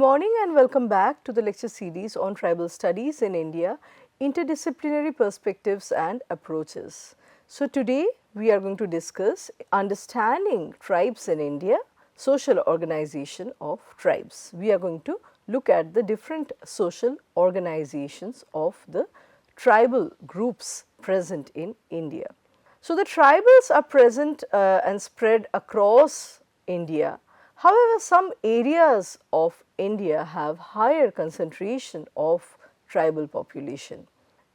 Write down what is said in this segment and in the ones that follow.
morning and welcome back to the lecture series on tribal studies in India, interdisciplinary perspectives and approaches. So, today we are going to discuss understanding tribes in India, social organization of tribes. We are going to look at the different social organizations of the tribal groups present in India. So, the tribals are present and spread across India. However, some areas of India have higher concentration of tribal population.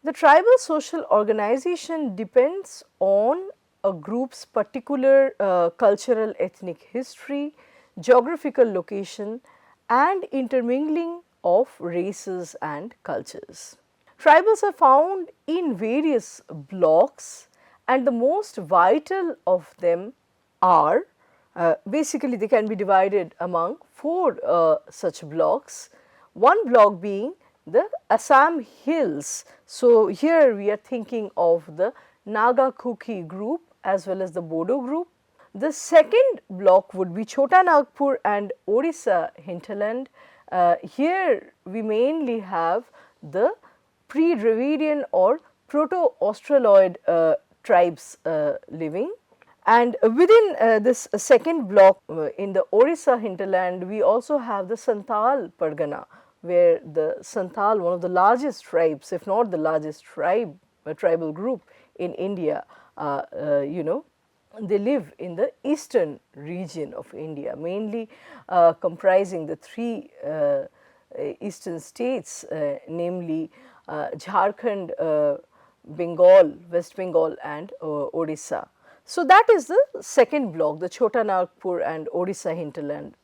The tribal social organization depends on a group's particular cultural ethnic history, geographical location and intermingling of races and cultures. Tribals are found in various blocks and the most vital of them are basically they can be divided among four such blocks, one block being the Assam Hills. So, here we are thinking of the Naga Kuki group as well as the Bodo group. The second block would be Chota Nagpur and Odisha hinterland. Here we mainly have the pre-Dravidian or Proto-Australoid tribes living. And within this second block in the Odisha hinterland, we also have the Santhal Pargana, where the Santhal, one of the largest tribes, if not the largest tribal group in India, they live in the eastern region of India, mainly comprising the three eastern states, namely Jharkhand, Bengal, West Bengal and Odisha. So, that is the second block, the Chota Nagpur and Odisha hinterland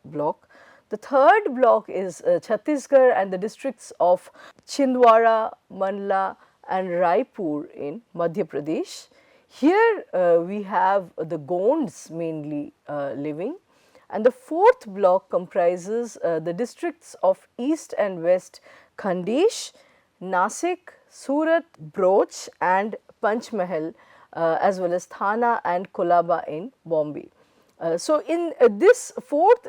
block. The third block is Chhattisgarh and the districts of Chhindwara, Mandla and Raipur in Madhya Pradesh. Here we have the Gonds mainly living, and the fourth block comprises the districts of East and West Khandesh, Nasik, Surat, Broch and Panchmahal as well as Thana and Kolaba in Bombay. So, in this fourth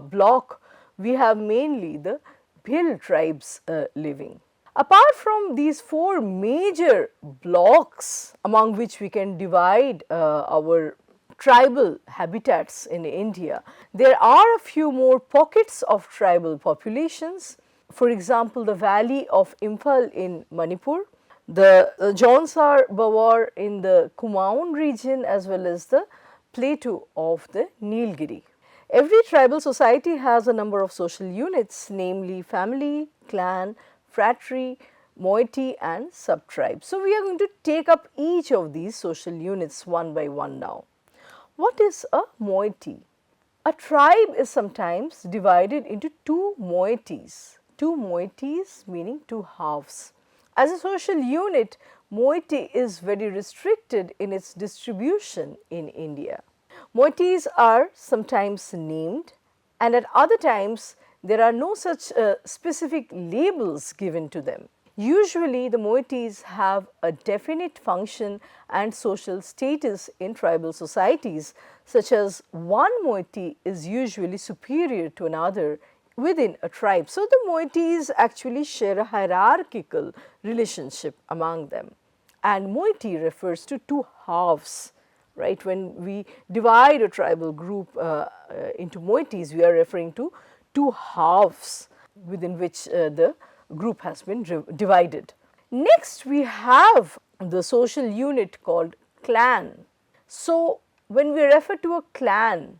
block we have mainly the Bhil tribes living. Apart from these four major blocks among which we can divide our tribal habitats in India, there are a few more pockets of tribal populations. For example, the valley of Imphal in Manipur, the Jaunsar Bawar in the Kumaon region as well as the plateau of the Nilgiri. Every tribal society has a number of social units, namely family, clan, fratry, moiety and sub-tribe. So, we are going to take up each of these social units one by one now. What is a moiety? A tribe is sometimes divided into two moieties meaning two halves. As a social unit, moiety is very restricted in its distribution in India. Moieties are sometimes named and at other times there are no such specific labels given to them. Usually the moieties have a definite function and social status in tribal societies, such as one moiety is usually superior to another within a tribe. So, the moieties actually share a hierarchical relationship among them, and moiety refers to two halves, right. When we divide a tribal group into moieties, we are referring to two halves within which the group has been divided. Next, we have the social unit called clan. So, when we refer to a clan,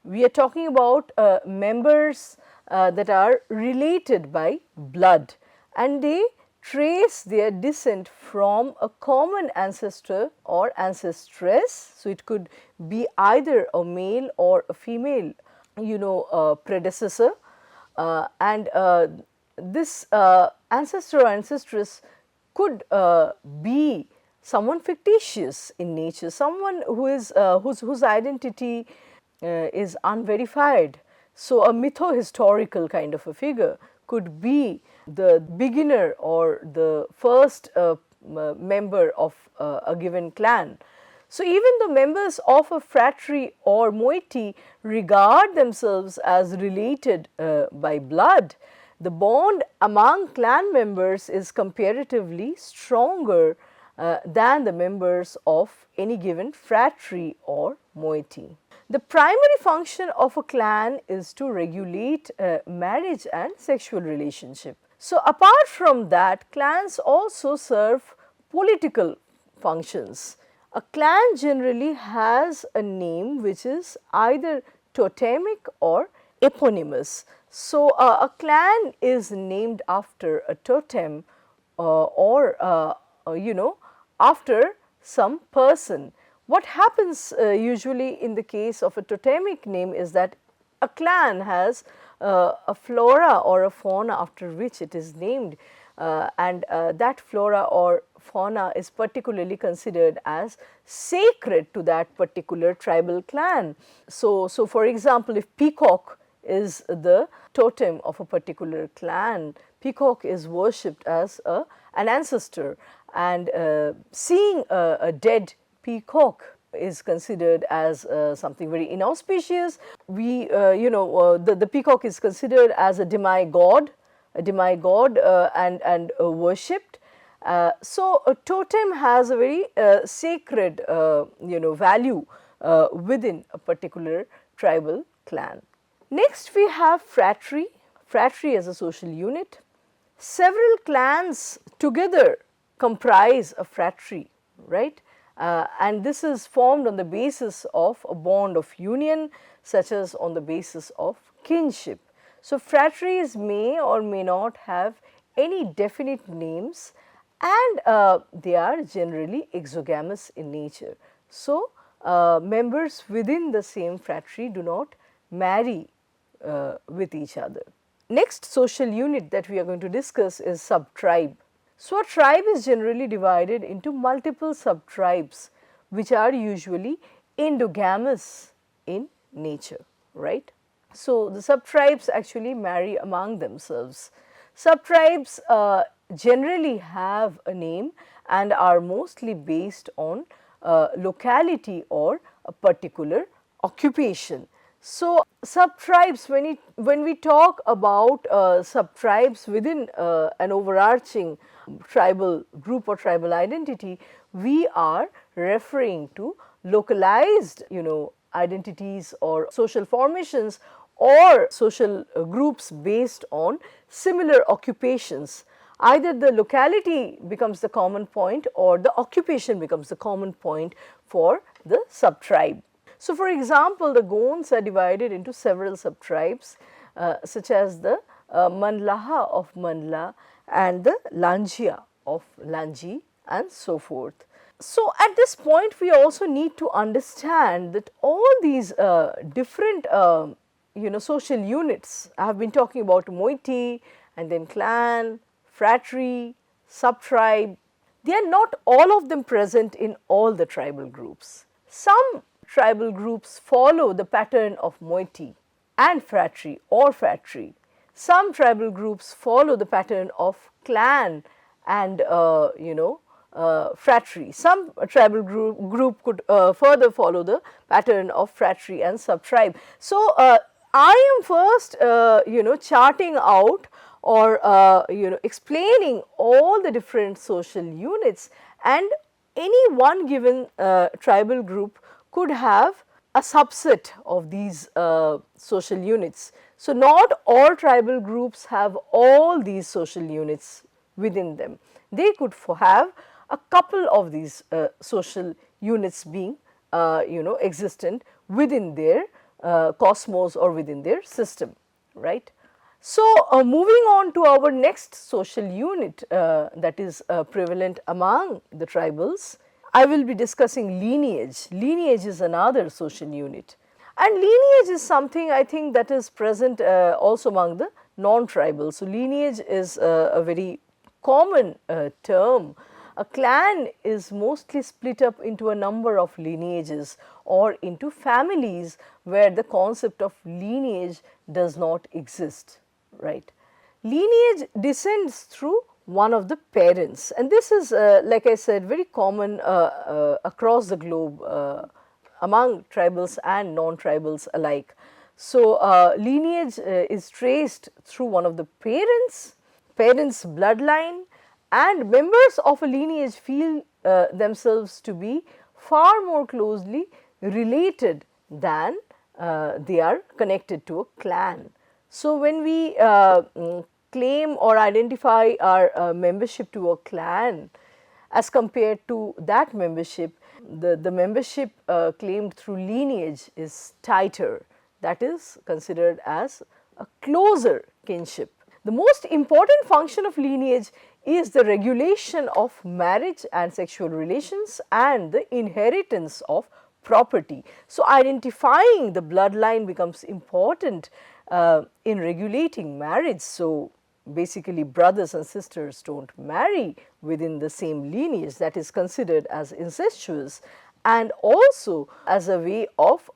we are talking about members that are related by blood and they trace their descent from a common ancestor or ancestress. So, it could be either a male or a female predecessor and this ancestor or ancestress could be someone fictitious in nature, someone who is whose identity is unverified. So, a mytho-historical kind of a figure could be the beginner or the first member of a given clan. So, even the members of a phratry or moiety regard themselves as related by blood, the bond among clan members is comparatively stronger than the members of any given phratry or moiety. The primary function of a clan is to regulate marriage and sexual relationship. So, apart from that, clans also serve political functions. A clan generally has a name which is either totemic or eponymous. So, a clan is named after a totem or after some person. What happens usually in the case of a totemic name is that a clan has a flora or a fauna after which it is named, and that flora or fauna is particularly considered as sacred to that particular tribal clan. So for example, if peacock is the totem of a particular clan, peacock is worshipped as an ancestor, and seeing a dead peacock is considered as something very inauspicious. The peacock is considered as a demigod, and worshipped. So a totem has a very sacred value within a particular tribal clan. Next we have phratry as a social unit. Several clans together comprise a phratry, right? And this is formed on the basis of a bond of union, such as on the basis of kinship. So, phratries may or may not have any definite names, and they are generally exogamous in nature. So, members within the same phratry do not marry with each other. Next social unit that we are going to discuss is subtribe. So, a tribe is generally divided into multiple subtribes which are usually endogamous in nature, right. So, the subtribes actually marry among themselves. Subtribes generally have a name and are mostly based on locality or a particular occupation. So, subtribes, when we talk about subtribes within an overarching tribal group or tribal identity, we are referring to localized identities or social formations or social groups based on similar occupations. Either the locality becomes the common point or the occupation becomes the common point for the subtribe. So, for example, the Gonds are divided into several subtribes such as the Manlaha of Manla and the Lanjia of Lanji and so forth. So, at this point we also need to understand that all these different social units, I have been talking about moiety and then clan, phratry, subtribe, they are not all of them present in all the tribal groups. Some tribal groups follow the pattern of moiety and phratry or phratry. Some tribal groups follow the pattern of clan and phratry. Some tribal group could further follow the pattern of phratry and subtribe. So, I am first charting out or explaining all the different social units, and any one given tribal group could have a subset of these social units. So, not all tribal groups have all these social units within them. They could have a couple of these social units being existent within their cosmos or within their system, right. So, moving on to our next social unit that is prevalent among the tribals, I will be discussing lineage. Lineage is another social unit, and lineage is something I think that is present also among the non-tribal. So, lineage is a very common term. A clan is mostly split up into a number of lineages or into families where the concept of lineage does not exist, right. Lineage descends through one of the parents, and this is like I said, very common across the globe among tribals and non-tribals alike. So, lineage is traced through one of the parents bloodline, and members of a lineage feel themselves to be far more closely related than they are connected to a clan. So, when we claim or identify our membership to a clan as compared to that membership, the membership claimed through lineage is tighter, that is considered as a closer kinship. The most important function of lineage is the regulation of marriage and sexual relations and the inheritance of property. So, identifying the bloodline becomes important in regulating marriage. So, basically brothers and sisters do not marry within the same lineage, that is considered as incestuous, and also as a way of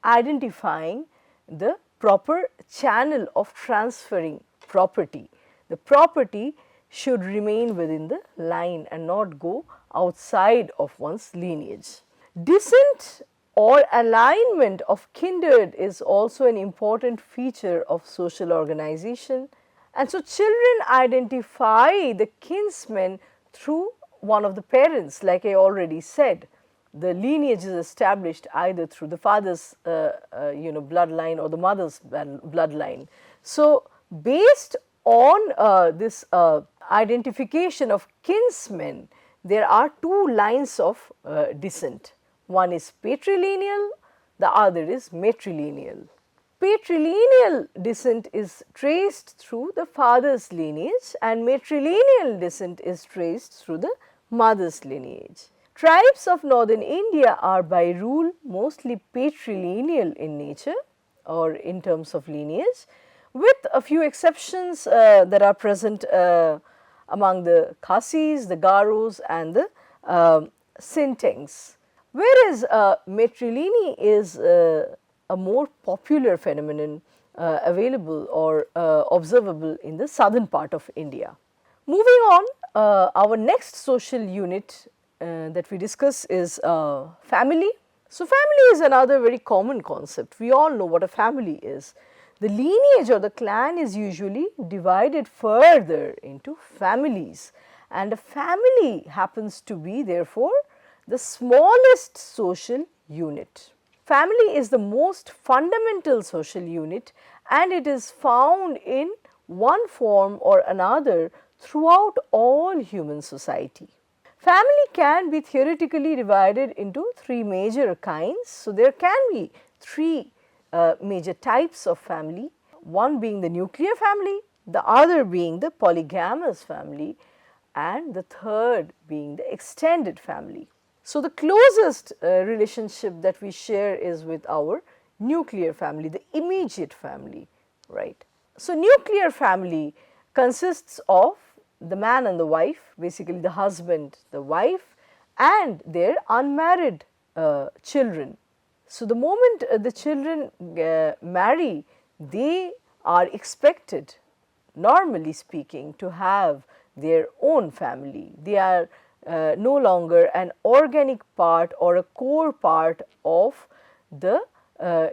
identifying the proper channel of transferring property. The property should remain within the line and not go outside of one's lineage. Descent or alignment of kindred is also an important feature of social organization, and so children identify the kinsmen through one of the parents, like I already said. The lineage is established either through the father's bloodline or the mother's bloodline. So, based on this identification of kinsmen, there are two lines of descent. One is patrilineal, the other is matrilineal. Patrilineal descent is traced through the father's lineage and matrilineal descent is traced through the mother's lineage. Tribes of northern India are by rule mostly patrilineal in nature or in terms of lineage, with a few exceptions that are present among the Khasis, the Garos and the Sintengs. Whereas matrilineal is a more popular phenomenon available or observable in the southern part of India. Moving on, our next social unit that we discuss is family. So, family is another very common concept. We all know what a family is. The lineage or the clan is usually divided further into families, and a family happens to be therefore the smallest social unit. Family is the most fundamental social unit and it is found in one form or another throughout all human society. Family can be theoretically divided into three major kinds. So, there can be three major types of family, one being the nuclear family, the other being the polygamous family, and the third being the extended family. So, the closest relationship that we share is with our nuclear family, the immediate family, right. So, nuclear family consists of the man and the wife, basically the husband, the wife and their unmarried children. So, the moment the children marry, they are expected, normally speaking, to have their own family. They are no longer an organic part or a core part of the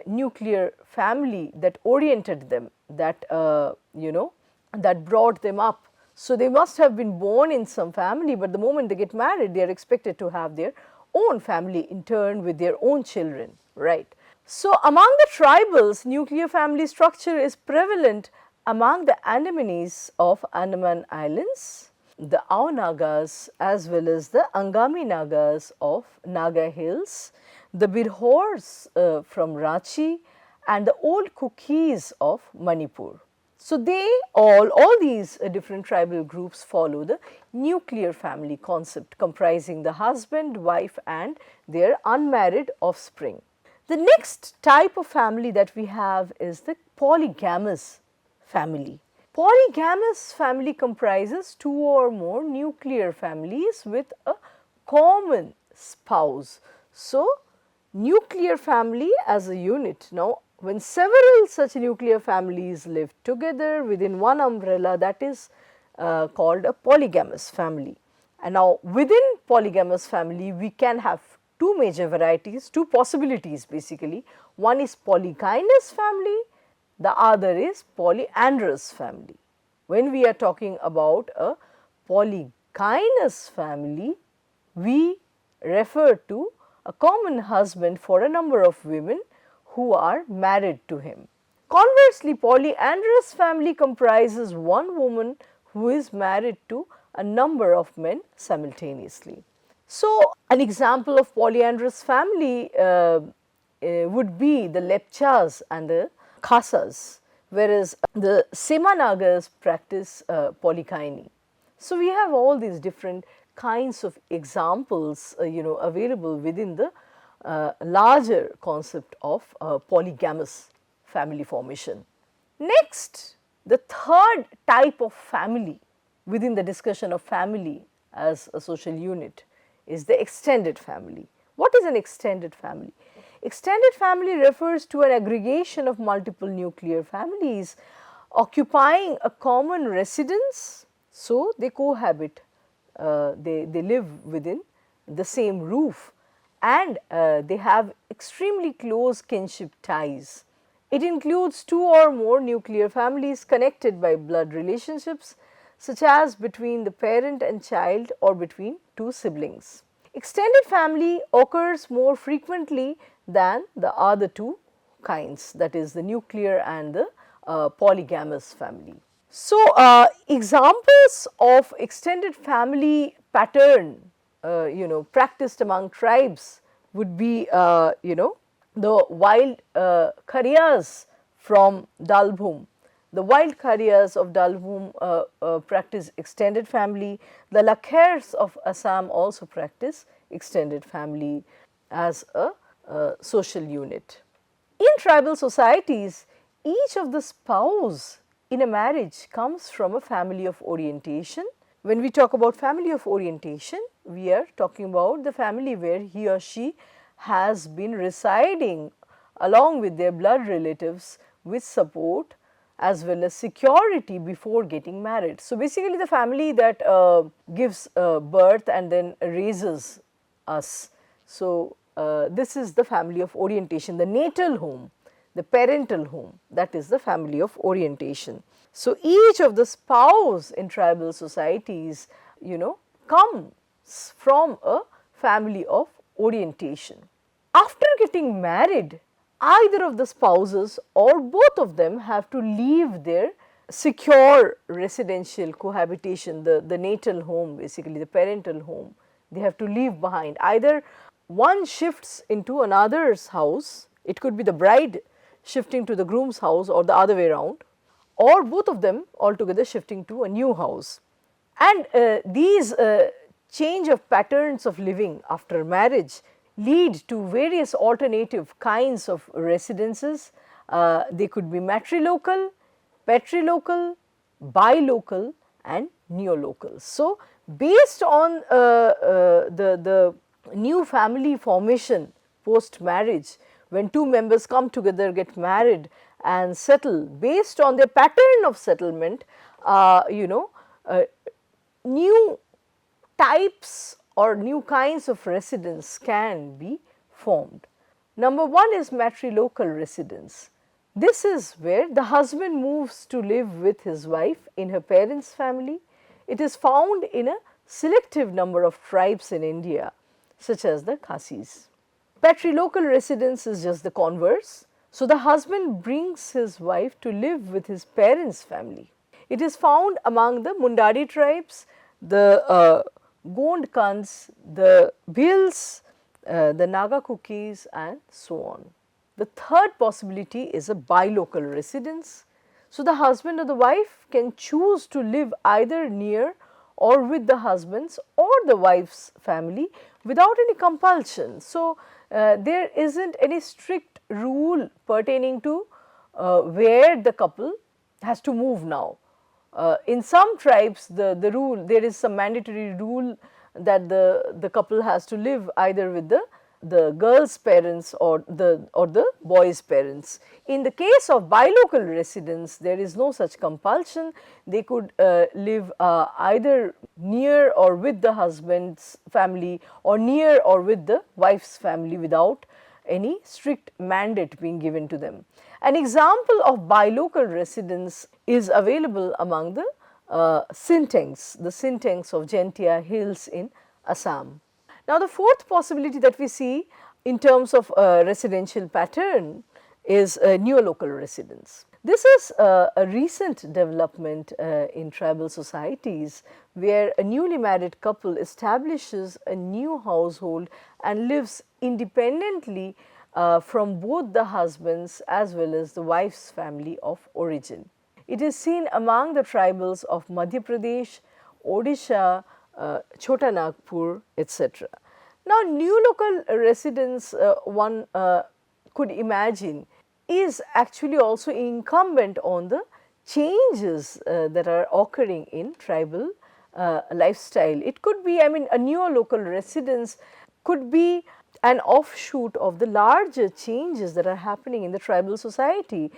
nuclear family that oriented them, that that brought them up. So, they must have been born in some family, but the moment they get married, they are expected to have their own family in turn with their own children, right. So, among the tribals, nuclear family structure is prevalent among the Andamanese of Andaman Islands, the Ao Nagas as well as the Angami Nagas of Naga Hills, the Birhors from Ranchi and the old Kukis of Manipur. So, they all these different tribal groups follow the nuclear family concept comprising the husband, wife and their unmarried offspring. The next type of family that we have is the polygamous family. Polygamous family comprises two or more nuclear families with a common spouse. So, nuclear family as a unit. Now, when several such nuclear families live together within one umbrella, that is called a polygamous family. And now within polygamous family we can have two major varieties, two possibilities basically. One is polykynous family, the other is polyandrous family. When we are talking about a polykynous family, we refer to a common husband for a number of women who are married to him. Conversely, polyandrous family comprises one woman who is married to a number of men simultaneously. So, an example of polyandrous family would be the Lepchas and the Khasas, whereas the Semanagas practice polygyny. So, we have all these different kinds of examples available within the larger concept of polygamous family formation. Next, the third type of family within the discussion of family as a social unit is the extended family. What is an extended family? Extended family refers to an aggregation of multiple nuclear families occupying a common residence. So, they cohabit, they live within the same roof, and they have extremely close kinship ties. It includes two or more nuclear families connected by blood relationships, such as between the parent and child or between two siblings. Extended family occurs more frequently than the other two kinds, that is the nuclear and the polygamous family. So, examples of extended family pattern practiced among tribes would be the wild Khariyas from Dalbhum. The wild Khariyas of Dalbhum practice extended family. The Lakhers of Assam also practice extended family as a social unit. In tribal societies, each of the spouse in a marriage comes from a family of orientation. When we talk about family of orientation, we are talking about the family where he or she has been residing along with their blood relatives with support as well as security before getting married. So, basically the family that gives birth and then raises us. So, this is the family of orientation, the natal home, the parental home, that is the family of orientation. So, each of the spouse in tribal societies comes from a family of orientation. After getting married, either of the spouses or both of them have to leave their secure residential cohabitation, the natal home, basically the parental home. They have to leave behind. Either one shifts into another's house, it could be the bride shifting to the groom's house or the other way around, or both of them altogether shifting to a new house. And these change of patterns of living after marriage lead to various alternative kinds of residences. They could be matrilocal, patrilocal, bilocal and neolocal. So, based on the new family formation post marriage, when two members come together, get married and settle, based on their pattern of settlement, new types or new kinds of residence can be formed. Number one is matrilocal residence. This is where the husband moves to live with his wife in her parents' family. It is found in a selective number of tribes in India, such as the Khasis. Patrilocal residence is just the converse. So, the husband brings his wife to live with his parents' family. It is found among the Mundari tribes, the Gondkans, the Bhils, the Naga Kukis and so on. The third possibility is a bilocal residence. So, the husband or the wife can choose to live either near or with the husband's or the wife's family without any compulsion. So, there is not any strict rule pertaining to where the couple has to move now. In some tribes, the rule, there is some mandatory rule that the couple has to live either with the the girl's parents or the boy's parents. In the case of bilocal residents, there is no such compulsion. They could live either near or with the husband's family or near or with the wife's family without any strict mandate being given to them. An example of bilocal residence is available among the Sintengs, the Sintengs of Jentia Hills in Assam. Now, the fourth possibility that we see in terms of residential pattern is neolocal residence. This is a recent development in tribal societies where a newly married couple establishes a new household and lives independently from both the husband's as well as the wife's family of origin. It is seen among the tribals of Madhya Pradesh, Odisha, Chota Nagpur, etc. Now, new local residence one could imagine is actually also incumbent on the changes that are occurring in tribal lifestyle. It could be, I mean, a neolocal residence could be an offshoot of the larger changes that are happening in the tribal society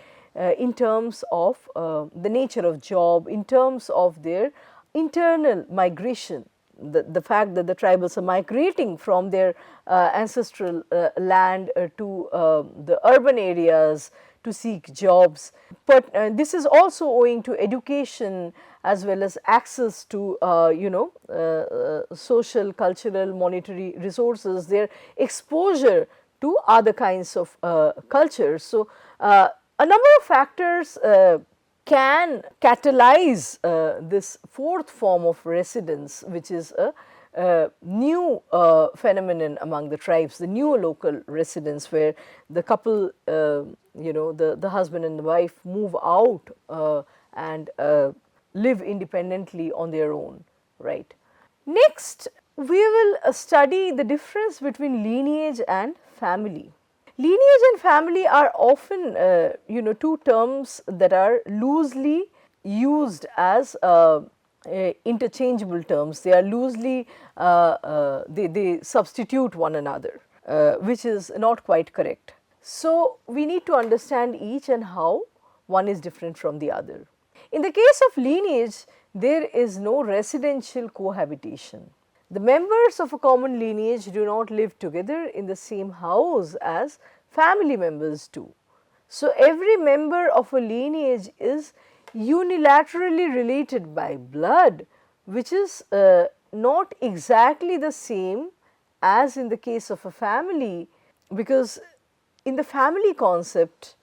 in terms of the nature of job, in terms of their internal migration, the fact that the tribals are migrating from their ancestral land to the urban areas to seek jobs. But this is also owing to education as well as access to social, cultural, monetary resources, their exposure to other kinds of cultures. So, a number of factors can catalyze this fourth form of residence, which is a new phenomenon among the tribes, the neolocal residence, where the couple, the husband and the wife move out and live independently on their own, right. Next, we will study the difference between lineage and family. Lineage and family are often, two terms that are loosely used as interchangeable terms. They are loosely, they substitute one another, which is not quite correct. So, we need to understand each and how one is different from the other. In the case of lineage, there is no residential cohabitation. The members of a common lineage do not live together in the same house as family members do. So, every member of a lineage is unilaterally related by blood, which is not exactly the same as in the case of a family, because in the family concept,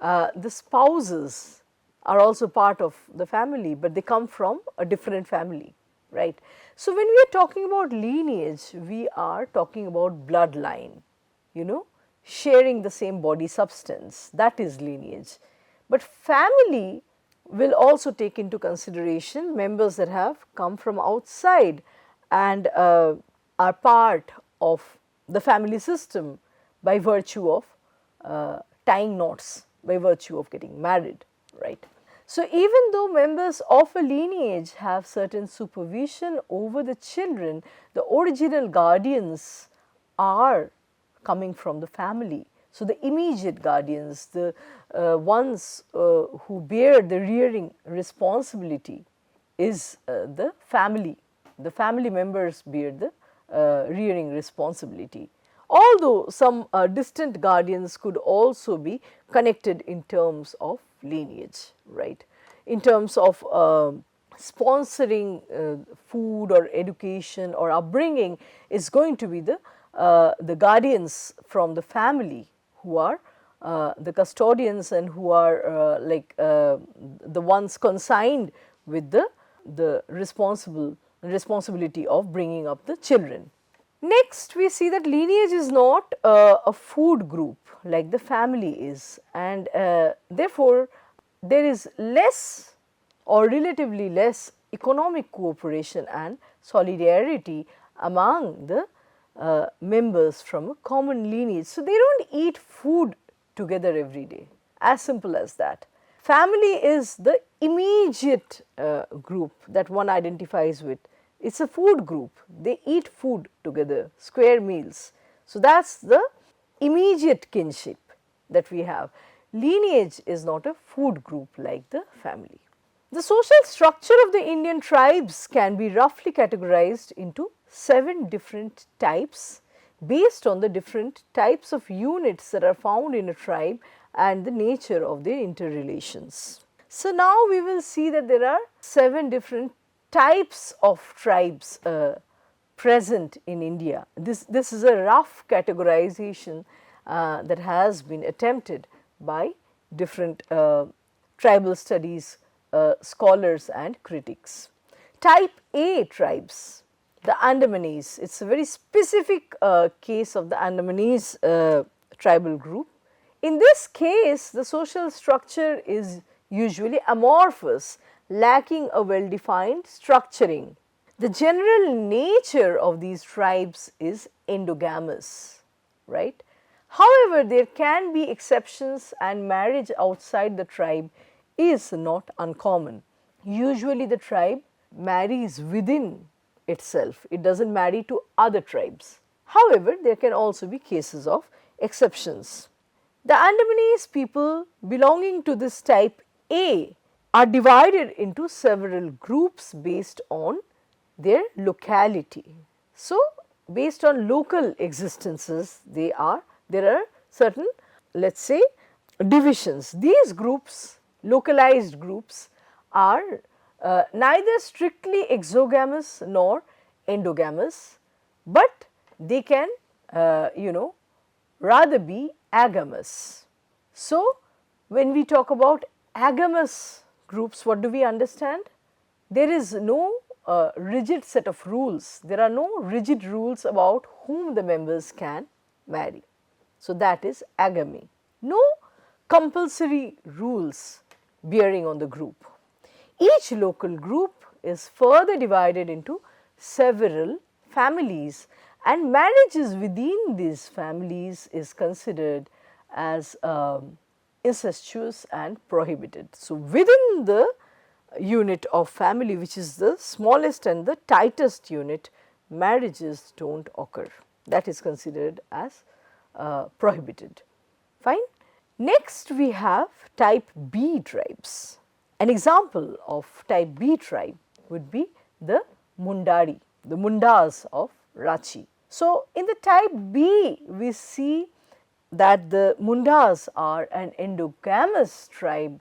the spouses are also part of the family, but they come from a different family, right. So, when we are talking about lineage, we are talking about bloodline, sharing the same body substance, that is lineage. But family will also take into consideration members that have come from outside and are part of the family system by virtue of tying knots, by virtue of getting married, right. So, even though members of a lineage have certain supervision over the children, the original guardians are coming from the family. So, the immediate guardians, the ones who bear the rearing responsibility is the family members bear the rearing responsibility. Although some distant guardians could also be connected in terms of lineage, right. In terms of sponsoring food or education or upbringing is going to be the guardians from the family who are the custodians and who are the ones consigned with the responsibility of bringing up the children. Next, we see that lineage is not a food group like the family is, and therefore, there is less or relatively less economic cooperation and solidarity among the members from a common lineage. So, they do not eat food together every day, as simple as that. Family is the immediate group that one identifies with. It is a food group, they eat food together, square meals. So, that is the immediate kinship that we have. Lineage is not a food group like the family. The social structure of the Indian tribes can be roughly categorized into 7 different types based on the different types of units that are found in a tribe and the nature of their interrelations. So, now we will see that there are 7 different types of tribes present in India. This is a rough categorization that has been attempted by different tribal studies scholars and critics. Type A tribes, the Andamanese, it is a very specific case of the Andamanese tribal group. In this case, the social structure is usually amorphous, lacking a well defined structuring. The general nature of these tribes is endogamous, right. However, there can be exceptions and marriage outside the tribe is not uncommon. Usually the tribe marries within itself, it does not marry to other tribes. However, there can also be cases of exceptions. The Andamanese people belonging to this type A are divided into several groups based on their locality. So, based on local existences, there are certain, let us say, divisions. These groups, localized groups, are neither strictly exogamous nor endogamous, but they can rather be agamous. So, when we talk about agamous groups, what do we understand? There is no rigid set of rules, there are no rigid rules about whom the members can marry. So, that is agamy. No compulsory rules bearing on the group. Each local group is further divided into several families, and marriages within these families is considered as incestuous and prohibited. So, within the unit of family, which is the smallest and the tightest unit, marriages do not occur, that is considered as prohibited. Fine. Next we have type B tribes. An example of type B tribe would be the Mundari, the Mundas of Ranchi. So, in the type B we see that the Mundas are an endogamous tribe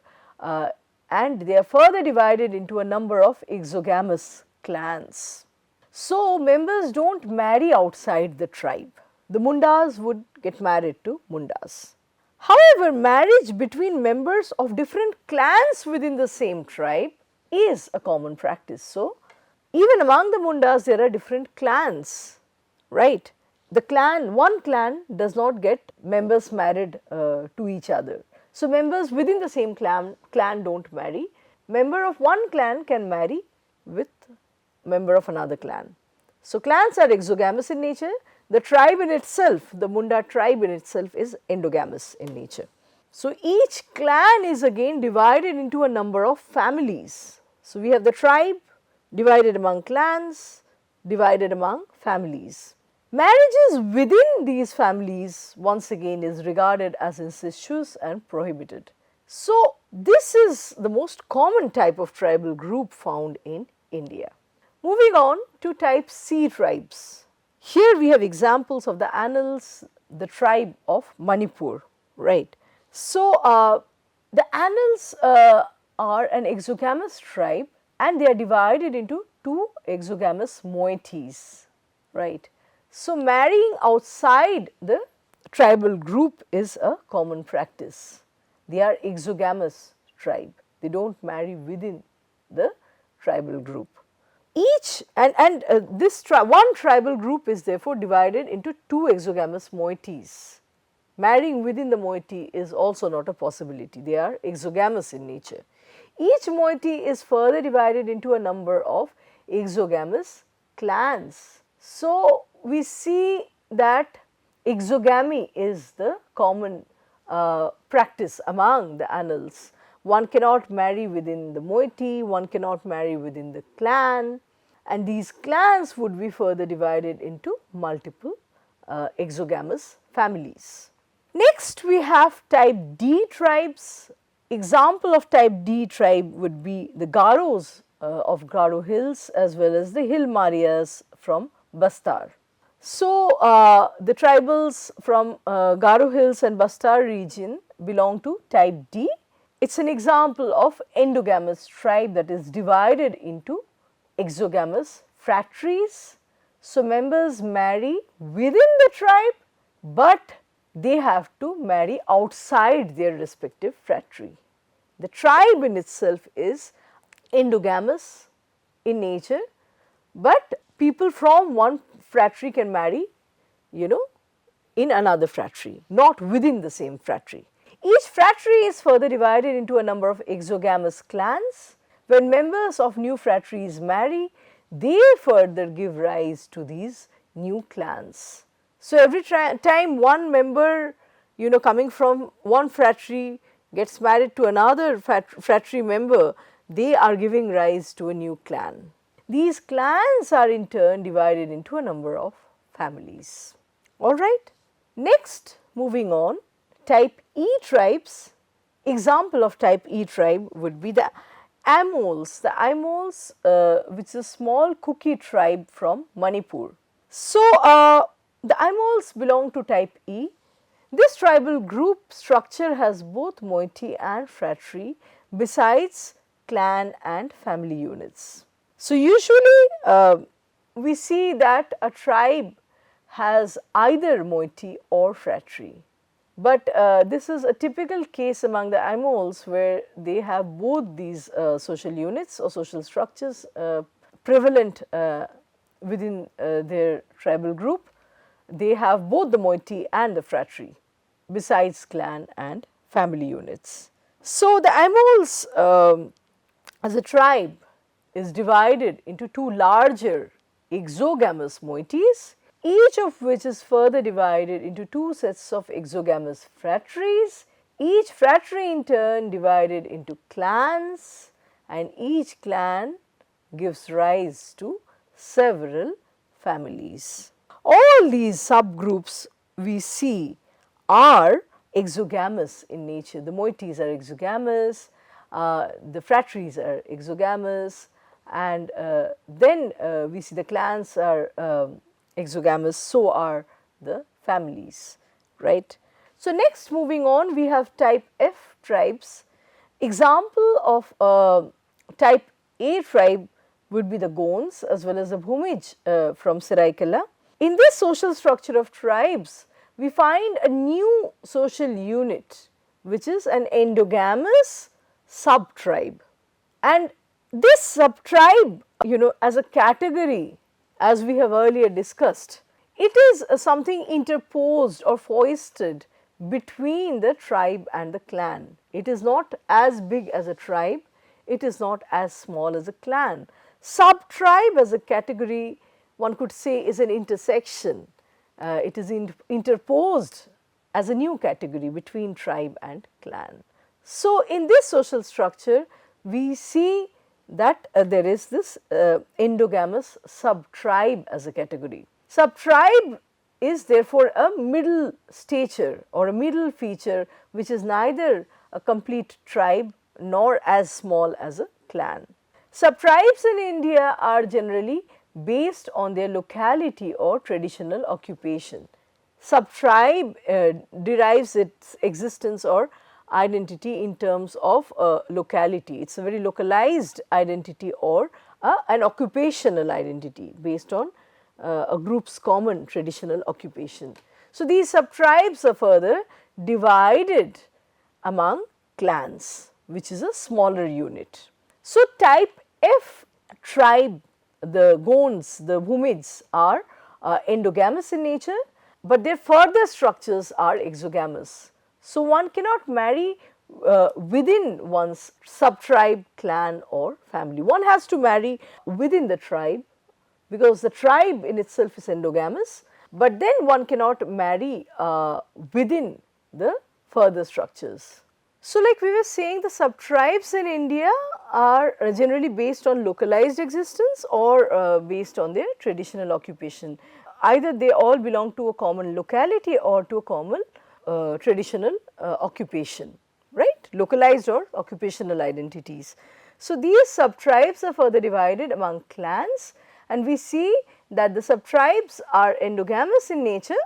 and they are further divided into a number of exogamous clans. So, members do not marry outside the tribe. The Mundas would get married to Mundas. However, marriage between members of different clans within the same tribe is a common practice. So, even among the Mundas there are different clans, right. The clan, one clan does not get members married to each other. So, members within the same clan do not marry. Member of one clan can marry with member of another clan. So, clans are exogamous in nature. The tribe in itself, the Munda tribe in itself is endogamous in nature. So, each clan is again divided into a number of families. So, we have the tribe divided among clans, divided among families. Marriages within these families once again is regarded as incestuous and prohibited. So, this is the most common type of tribal group found in India. Moving on to type C tribes. Here we have examples of the annals, the tribe of Manipur, right. So, the annals are an exogamous tribe and they are divided into 2 exogamous moieties, right. So, marrying outside the tribal group is a common practice. They are exogamous tribe, they do not marry within the tribal group. Each this one tribal group is therefore divided into 2 exogamous moieties. Marrying within the moiety is also not a possibility, they are exogamous in nature. Each moiety is further divided into a number of exogamous clans. So, we see that exogamy is the common practice among the annals. One cannot marry within the moiety, one cannot marry within the clan, and these clans would be further divided into multiple exogamous families. Next, we have type D tribes. Example of type D tribe would be the Garos of Garo Hills as well as the Hill Marias from Bastar. So, the tribals from Garo Hills and Bastar region belong to type D. It is an example of endogamous tribe that is divided into exogamous phratries. So, members marry within the tribe, but they have to marry outside their respective phratry. The tribe in itself is endogamous in nature, but people from one phratry can marry, in another phratry, not within the same phratry. Each phratry is further divided into a number of exogamous clans. When members of new phratries marry, they further give rise to these new clans. So, every time one member, coming from one phratry gets married to another phratry member, they are giving rise to a new clan. These clans are in turn divided into a number of families. All right. Next, moving on, type E tribes. Example of type E tribe would be the Amols. The Amols, which is a small Kuki tribe from Manipur. So, the Amols belong to type E. This tribal group structure has both moiety and phratry besides clan and family units. So, usually we see that a tribe has either moiety or phratry, but this is a typical case among the Amols where they have both these social units or social structures prevalent within their tribal group. They have both the moiety and the phratry besides clan and family units. So, the Amols as a tribe is divided into two larger exogamous moieties, each of which is further divided into two sets of exogamous phratries, each phratry in turn divided into clans, and each clan gives rise to several families. All these subgroups we see are exogamous in nature. The moieties are exogamous, the phratries are exogamous, and then we see the clans are exogamous, so are the families, right. So, next moving on, we have type F tribes. Example of type A tribe would be the Gonds as well as the Bhumij from Seraikela. In this social structure of tribes, we find a new social unit which is an endogamous sub-tribe, and this sub-tribe, as a category, as we have earlier discussed, it is something interposed or foisted between the tribe and the clan. It is not as big as a tribe, it is not as small as a clan. Sub-tribe as a category, one could say, is an intersection. It is interposed as a new category between tribe and clan. So, in this social structure, we see that there is this endogamous sub-tribe as a category. Sub-tribe is therefore a middle stature or a middle feature which is neither a complete tribe nor as small as a clan. Sub-tribes in India are generally based on their locality or traditional occupation. Sub-tribe derives its existence or identity in terms of locality. It is a very localized identity or an occupational identity based on a group's common traditional occupation. So, these sub-tribes are further divided among clans, which is a smaller unit. So, type F tribe, the Gonds, the Bhumids are endogamous in nature, but their further structures are exogamous. So, one cannot marry within one's sub-tribe, clan or family. One has to marry within the tribe because the tribe in itself is endogamous, but then one cannot marry within the further structures. So, like we were saying, the sub-tribes in India are generally based on localized existence or based on their traditional occupation. Either they all belong to a common locality or to a common traditional occupation, right, localized or occupational identities. So, these subtribes are further divided among clans, and we see that the subtribes are endogamous in nature.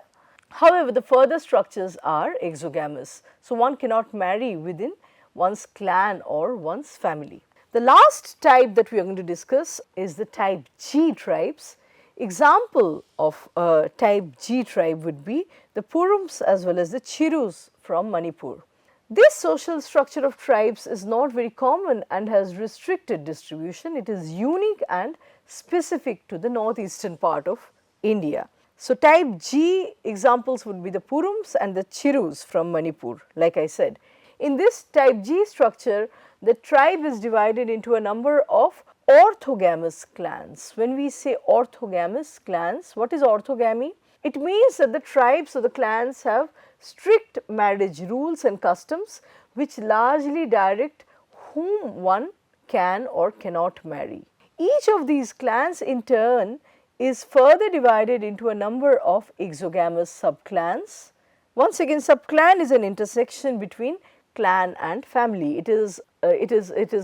However, the further structures are exogamous. So, one cannot marry within one's clan or one's family. The last type that we are going to discuss is the type G tribes. Example of type G tribe would be the Purums as well as the Chirus from Manipur. This social structure of tribes is not very common and has restricted distribution. It is unique and specific to the northeastern part of India. So, type G examples would be the Purums and the Chirus from Manipur, like I said. In this type G structure, the tribe is divided into a number of orthogamous clans. When we say orthogamous clans, what is orthogamy? It means that the tribes or the clans have strict marriage rules and customs which largely direct whom one can or cannot marry. Each of these clans in turn is further divided into a number of exogamous subclans. Once again, subclan is an intersection between clan and family. It is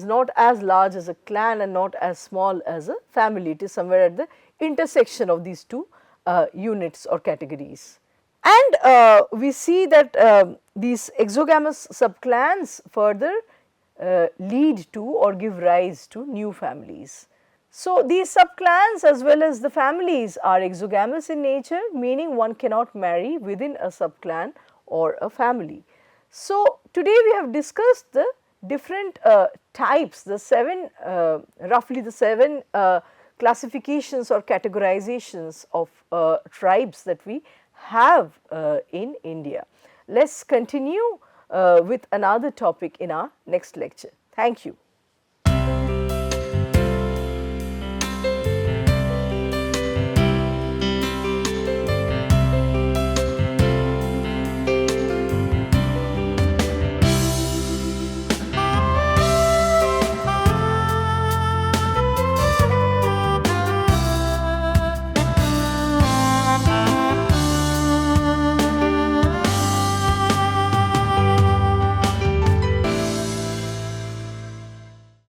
not as large as a clan and not as small as a family. It is somewhere at the intersection of these two units or categories. And we see that these exogamous subclans further lead to or give rise to new families. So, these subclans as well as the families are exogamous in nature, meaning one cannot marry within a subclan or a family. So, today we have discussed the different types, the roughly the 7 classifications or categorizations of tribes that we have in India. Let us continue with another topic in our next lecture. Thank you.